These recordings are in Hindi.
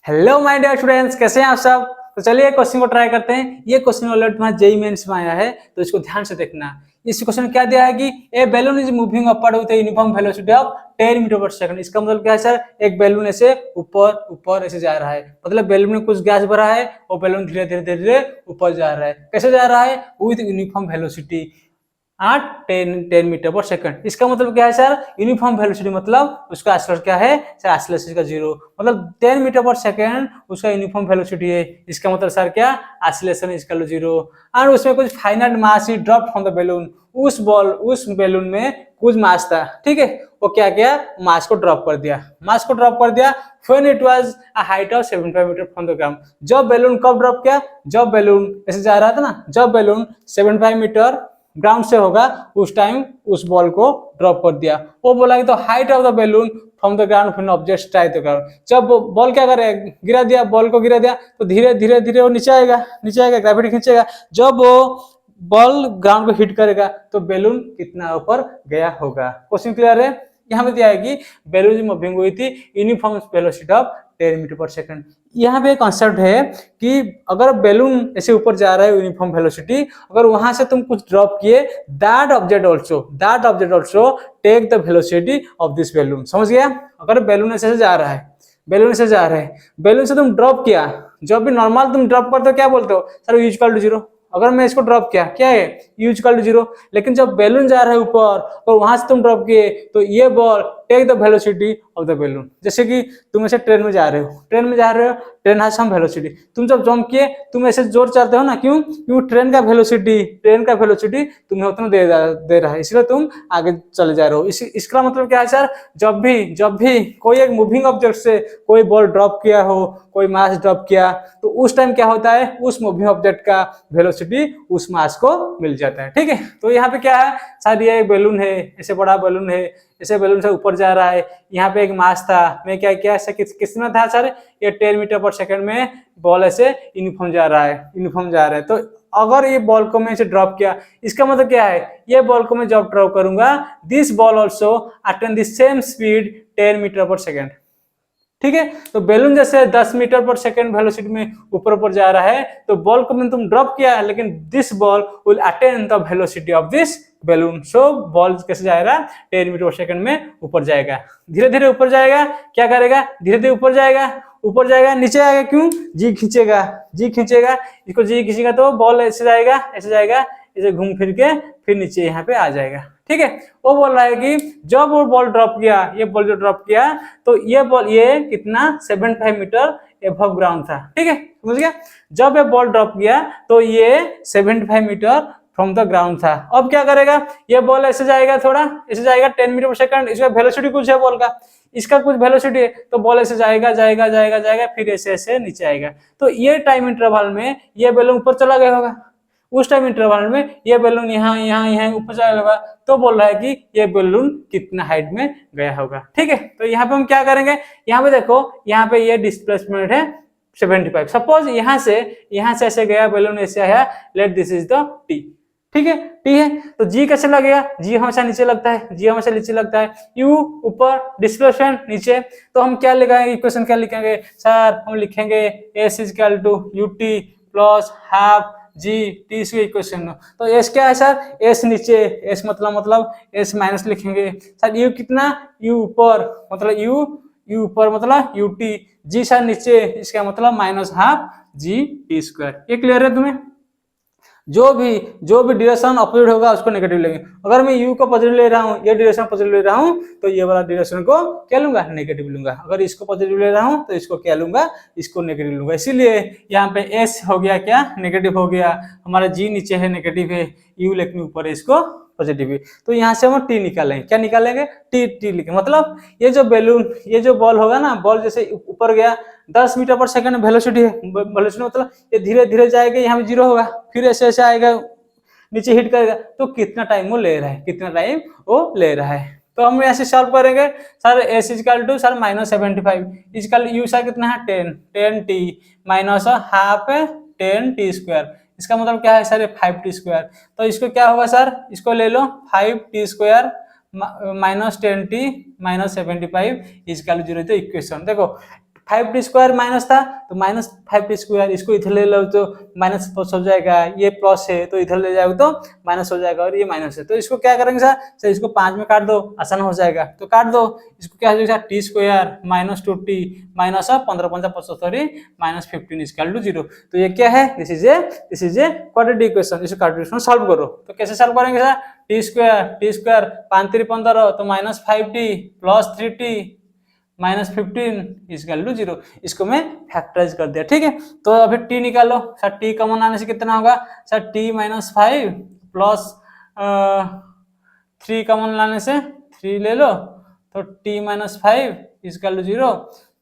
हेलो माय डियर स्टूडेंट्स, कैसे हैं आप सब। तो चलिए क्वेश्चन को ट्राई करते हैं। ये क्वेश्चन ऑलरेडी तुम्हारा जेईई मेंस में आया है, तो इसको ध्यान से देखना। इस क्वेश्चन में क्या दिया है कि a balloon is moving upward with uniform velocity of 10 metre पर सेकंड। इसका मतलब क्या है सर, एक बैलून ऐसे ऊपर ऊपर ऐसे जा रहा है, मतलब बैलून में कुछ गैस भरा है और बैलून धीरे धीरे धीरे धीरे ऊपर जा रहा है। कैसे जा रहा है, विद यूनिफॉर्म वेलोसिटी 10 मीटर पर सेकंड। इसका मतलब क्या है सर, यूनिफॉर्म वेलोसिटी मतलब उसका एक्सेलरेशन क्या है सर, एक्सेलरेशन का जीरो, मतलब 10 मीटर पर सेकंड उसका यूनिफॉर्म वेलोसिटी है। इसका मतलब सर क्या, acceleration is equal to zero. और उसमें कुछ फाइनाइट मास ही ड्रॉप फ्रॉम द बैलून। उस बैलून में कुछ मास था, ठीक है। वो क्या किया, मास को ड्रॉप कर दिया, मास को ड्रॉप कर दिया। When it was a height of 75 metre from the ground. जब बैलून कब ड्रॉप किया, जब बैलून ऐसे जा रहा था ना, जब बैलून 75 मीटर ग्राउंड से होगा उस टाइम उस बॉल को ड्रॉप कर दिया। वो बोला कि तो height of the balloon from the ground when object strike the ground. जब बॉल क्या करे, गिरा दिया, बॉल को गिरा दिया, तो धीरे धीरे धीरे वो नीचे आएगा, नीचे आएगा, ग्रेविटी खींचेगा। जब वो बॉल ग्राउंड को हिट करेगा तो बैलून कितना ऊपर गया होगा। क्वेश्चन क्लियर है। यहाँ पे दिया है कि बैलून मूविंग हुई थी यूनिफॉर्म वेलोसिटी ऑफ 10 मीटर पर सेकंड। यहाँ पे कॉन्सेप्ट है कि अगर बैलून ऐसे ऊपर जा रहा है यूनिफॉर्म वेलोसिटी, अगर वहां से तुम कुछ ड्रॉप किए, that object also take the velocity of this balloon. समझ गया। अगर बैलून ऐसे जा रहा है, बैलून से जा रहे हैं, बैलून से तुम ड्रॉप किया, जब भी नॉर्मल तुम ड्रॉप करते हो क्या बोलते हो sir, u equal to zero. अगर मैं इसको ड्रॉप किया, क्या है, यू इक्वल टू जीरो। लेकिन जब बैलून जा रहा है ऊपर और वहां से तुम ड्रॉप किए, तो ये ball take the velocity of the balloon. जैसे कि तुम ऐसे ट्रेन में जा रहे हो, ट्रेन में जा रहे हो, ट्रेन हैज सम वेलोसिटी। तुम जब जंप किए, तुम ऐसे जोर चलते हो ना, क्यों, क्योंकि ट्रेन का वेलोसिटी तुम्हें उतना दे रहा है, इसलिए तुम आगे चले जा रहे हो। इसका मतलब क्या है सर, जब भी कोई एक मूविंग ऑब्जेक्ट से कोई बॉल ड्रॉप किया हो, कोई मास ड्रॉप किया, तो उस टाइम क्या होता है, उस मूविंग ऑब्जेक्ट का वेलोसिटी उस मास को मिल जाता है, ठीक है। तो यहाँ पे क्या है सर, ये एक बैलून है, ऐसे बड़ा बैलून है, ऐसे बैलून से ऊपर जा रहा है। यहाँ पे एक मास था, मैं क्या किया, किसमें था सर, ये 10 मीटर पर सेकंड में बॉल ऐसे यूनिफॉर्म जा रहा है। तो अगर ये बॉल को मैं इसे ड्रॉप किया, इसका मतलब क्या है, ये बॉल को मैं जब ड्रॉप करूंगा, this ball also attain the same speed 10 metre पर सेकंड, ठीक है। तो बैलून जैसे 10 मीटर पर सेकंड वेलोसिटी में ऊपर ऊपर जा रहा है, तो बॉल को मैंने तुम ड्रॉप किया, लेकिन this ball will attain the velocity of this balloon. So ball कैसे जाएगा, 10 मीटर पर सेकंड में ऊपर जाएगा, धीरे धीरे ऊपर जाएगा। क्या करेगा, धीरे धीरे ऊपर जाएगा, नीचे आएगा, क्यों, जी खींचेगा। इसको जी खींचेगा तो बॉल ऐसे जाएगा, ऐसे घूम फिर के फिर नीचे यहाँ पे आ जाएगा, ठीक है। वो बोल रहा है कि जब वो बॉल ड्रॉप किया, ये बॉल जो ड्रॉप किया, तो ये कितना 75 मीटर एबव ग्राउंड था, ठीक है, समझ गया। जब ये बॉल ड्रॉप किया तो ये 75 मीटर फ्रॉम द ग्राउंड था। अब क्या करेगा, ये बॉल ऐसे जाएगा, थोड़ा ऐसे जाएगा 10 मीटर पर सेकंड। इसका वेलोसिटी कुछ है बॉल का, इसका कुछ वेलोसिटी है, तो बॉल ऐसे जाएगा, फिर ऐसे नीचे आएगा। तो ये टाइम इंटरवल में ये बैलून ऊपर चला गया होगा, उस टाइम इंटरवल में ये बैलून यहाँ ऊपर चला होगा। तो बोल रहा है कि ये बैलून कितना हाइट में गया होगा, ठीक है। तो यहाँ पे हम क्या करेंगे, यहाँ पे देखो, यहाँ पे ये डिस्प्लेसमेंट है 75। सपोज यहाँ से ऐसे गया बैलून, ऐसे आया, let this is the T, ठीक है, टी है। तो जी कैसे लगेगा, जी हमेशा नीचे लगता है, यू ऊपर, डिस्प्लेसमेंट नीचे। तो हम क्या लिखेंगे, इक्वेशन क्या लिखेंगे सर, हम लिखेंगे s is equal to u t plus half g t square equation. तो एस क्या है सर, एस नीचे, एस मतलब एस माइनस लिखेंगे सर, यू कितना, यू ऊपर मतलब यू ऊपर मतलब यू टी, जी सर नीचे, इसका मतलब minus half g t square. ये क्लियर है तुम्हें। जो भी डायरेक्शन अपोजिट होगा उसको नेगेटिव लेंगे। अगर मैं u को पॉजिटिव ले रहा हूँ, ये डायरेक्शन पॉजिटिव ले रहा हूँ, तो ये वाला डायरेक्शन को क्या लूंगा, नेगेटिव लूंगा। अगर इसको पॉजिटिव ले रहा हूँ तो इसको क्या लूंगा, इसको नेगेटिव लूंगा। इसीलिए यहाँ पे s हो गया क्या, नेगेटिव हो गया, हमारा g नीचे है नेगेटिव है, u लेकिन ऊपर है इसको पॉजिटिव है। तो यहाँ से हम t निकालेंगे, क्या निकालेंगे, t लिखेंगे। मतलब ये जो बैलून, ये जो बॉल होगा ना, बॉल जैसे ऊपर गया 10 मीटर पर सेकंड वेलोसिटी है, वेलोसिटी मतलब ये धीरे धीरे जाएगा, यहाँ पे जीरो होगा, फिर ऐसे आएगा, नीचे हिट करेगा। तो कितना टाइम वो ले रहा है, तो हम ऐसे सॉल्व करेंगे sir, s is equal to sir -75 is equal u sir कितना है 10 t minus half 10 t square. इसका मतलब क्या है सर, 5 टी स्क्वायर। तो इसको क्या होगा सर, इसको ले लो 5 टी स्क्वायर -10 टी -75 इजकल 0। तो इक्वेशन देखो 5t² माइनस था तो -5t², इसको इधर ले लो तो माइनस प्लस हो जाएगा, ये प्लस है तो इधर ले जाओगे तो माइनस हो जाएगा, और ये माइनस है तो इसको क्या करेंगे सर इसको 5 में काट दो, आसान हो जाएगा, तो काट दो। इसको क्या हो जाएगा t² minus 2t minus 15 5 75 minus 15 equal to 0। तो ये क्या है, this is a quadratic equation. इसको क्वाड्रेटिक इक्वेशन सॉल्व करो, तो कैसे सॉल्व करेंगे सर, t² 5 3 15 तो -5t plus 3t minus 15 equal to 0। इसको मैं फैक्टराइज कर दिया, ठीक है। तो अभी t निकालो सर, t कॉमन आने से कितना होगा सर, t -5 प्लस 3 कॉमन लाने से 3 ले लो तो t -5 इक्वल to 0।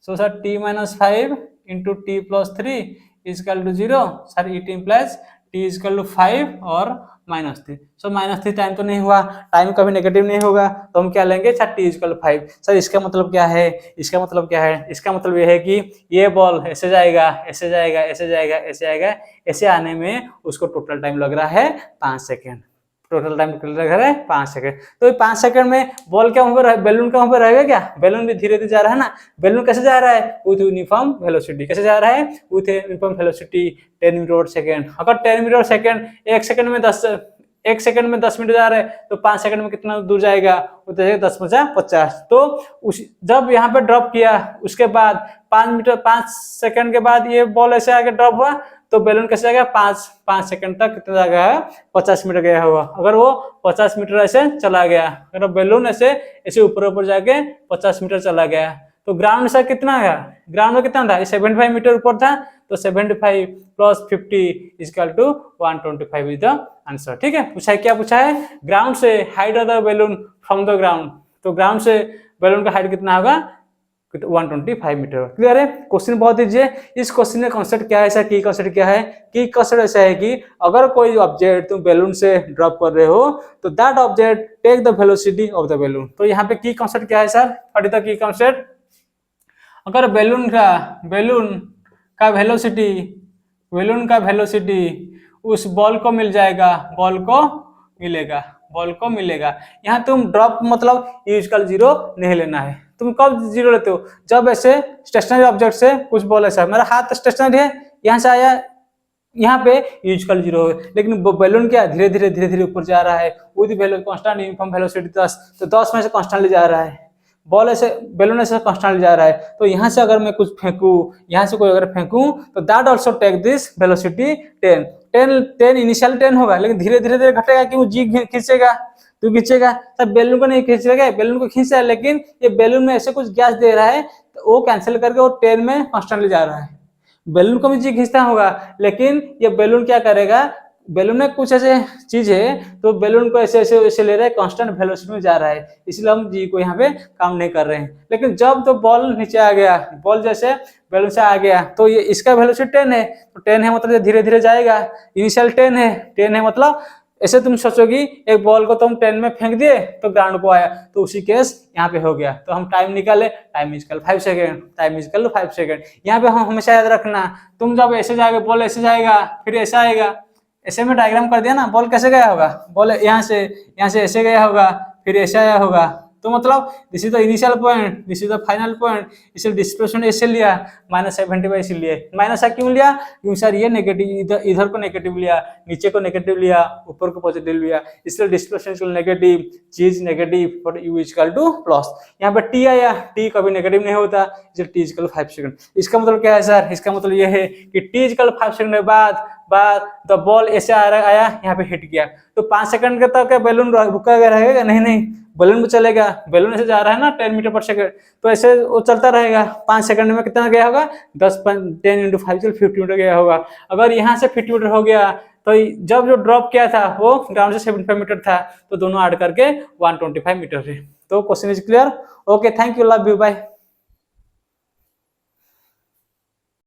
So sir t -5 into t plus 3 equal to 0। Sir it implies t equal to 5 और -3। सो -3 टाइम तो नहीं हुआ, टाइम कभी नेगेटिव नहीं होगा, तो हम क्या लेंगे सर t इक्वल 5। सर इसका मतलब क्या है, इसका मतलब क्या है, इसका मतलब ये है कि ये बॉल ऐसे जाएगा ऐसे जाएगा ऐसे जाएगा ऐसे आएगा, ऐसे आने में उसको टोटल टाइम लग रहा है 5 सेकेंड, टोटल टाइम लग रहा है 5 सेकंड। तो ये 5 सेकंड में बॉल क्या वहां पर, बेलून का वहां पर रहेगा क्या, बेलून भी धीरे धीरे जा रहा है ना, बेलून कैसे जा रहा है विथ यूनिफॉर्म वेलोसिटी, कैसे जा रहा है with uniform velocity 10 metre second. अगर 10 मीटर सेकंड 1 सेकंड में 10 मीटर जा रहा है तो 5 सेकंड में कितना दूर जाएगा, वो तो 10 × 50। तो उस जब यहाँ पे ड्रॉप किया उसके बाद 5 सेकंड के बाद ये बॉल ऐसे आके ड्रॉप हुआ तो बेलून कैसे जाएगा 5 सेकंड तक कितना जाएगा 50 मीटर गया होगा। अगर वो 50 मीटर ऐसे चला गया, अगर बेलून ऐसे ऊपर जाके 50 मीटर चला गया तो ग्राउंड से कितना है, ग्राउंड में कितना था 75 मीटर ऊपर था, तो 75 plus 50 equal to 125 is the answer, ठीक है। पूछा है, क्या पूछा है, ग्राउंड से height of the balloon from the ground, तो ग्राउंड से बेलून का हाइट कितना होगा 125 मीटर। क्लियर है, क्वेश्चन बहुत इजी है। इस क्वेश्चन में कॉन्सेप्ट क्या है, ऐसा की कॉन्सेप्ट क्या है, की कॉन्सेप्ट ऐसा है कि अगर कोई ऑब्जेक्ट तुम बेलून से ड्रॉप कर रहे हो तो that object take the velocity of the balloon. तो यहाँ पे की कॉन्सेप्ट क्या है सर, what is the key concept, अगर बेलून का वेलोसिटी उस बॉल को मिल जाएगा, बॉल को मिलेगा। यहाँ तुम ड्रॉप मतलब यूजुअल 0 नहीं लेना है। तुम कब 0 लेते हो, जब ऐसे स्टेशनरी ऑब्जेक्ट से कुछ बॉल ऐसा, मेरा हाथ स्टेशनरी है यहाँ से आया, यहाँ पे यूजुअल 0 है, लेकिन बेलून क्या धीरे धीरे ऊपर जा रहा है विद कांस्टेंट यूनिफॉर्म वेलोसिटी 10, तो 10 में से कांस्टेंटली जा रहा है, बॉल ऐसे बेलून ऐसे कांस्टेंटली जा रहा है। तो यहाँ से अगर मैं कुछ फेंकूं, यहाँ से कोई अगर फेंकूं तो that also take this velocity 10 initial 10 होगा, लेकिन धीरे धीरे घटेगा क्यों, जी खींचेगा तो खींचेगा, तब बेलून को नहीं खींचेगा, बेलून को खींच रहा है, लेकिन ये बेलून में ऐसे कुछ गैस दे रहा है तो वो कैंसिल करके वो 10 में कांस्टेंटली जा रहा है। बेलून को भी जी खींचता होगा, लेकिन ये बेलून क्या करेगा, बेलून में कुछ ऐसे चीज है तो बेलून को ऐसे ले रहा है, कांस्टेंट वेलोसिटी में जा रहा है, इसलिए हम जी को यहाँ पे काम नहीं कर रहे हैं। लेकिन जब तो बॉल नीचे आ गया, बॉल जैसे बेलून से आ गया तो ये इसका वेलोसिटी 10 है, तो 10 है मतलब धीरे धीरे जाएगा, इनिशियल 10 है मतलब ऐसे तुम सोचोगी एक बॉल को तुम 10 में फेंक दिए तो ग्राउंड को आया, तो उसी केस यहाँ पे हो गया। तो हम टाइम निकाले, time equal 5 second, time equal 5 second. यहाँ पे हम हमेशा याद रखना, तुम जब ऐसे जाएगा बॉल ऐसे जाएगा फिर ऐसा आएगा, ऐसे में डायग्राम कर दिया ना, बॉल कैसे गया होगा, बॉल यहाँ से ऐसे गया होगा फिर ऐसे आया होगा, तो मतलब this is the initial point, this is the final point, इसे डिस्प्लेसमेंट ऐसे लिया -75 इसलिए माइनस क्यों लिया, क्योंकि सर ये नेगेटिव इधर को नेगेटिव लिया, नीचे को नेगेटिव लिया, ऊपर को पॉजिटिव लिया, इसलिए डिस्प्लेसमेंट नेगेटिव, चीज नेगेटिव और यू इक्वल टू प्लस। यहाँ पे टी आया, टी कभी नेगेटिव नहीं होता, इसलिए टी इक्वल 5 सेकंड। इसका मतलब क्या है सर, इसका मतलब ये है कि टी इक्वल 5 सेकंड के बाद द बॉल ऐसे आया यहाँ पे हिट किया, तो 5 सेकंड के तक क्या बेलून रुका रहेगा, नहीं बेलून में चलेगा, बेलून ऐसे जा रहा है ना 10 मीटर पर सेकंड, तो ऐसे वो चलता रहेगा। 5 सेकंड में कितना गया होगा 10 × 5 50 मीटर गया होगा। अगर यहाँ से 50 मीटर हो गया तो जब जो ड्रॉप किया था वो ग्राउंड से 75 मीटर था, तो दोनों ऐड करके 125 मीटर है। तो question is clear, okay, thank you, love you, bye.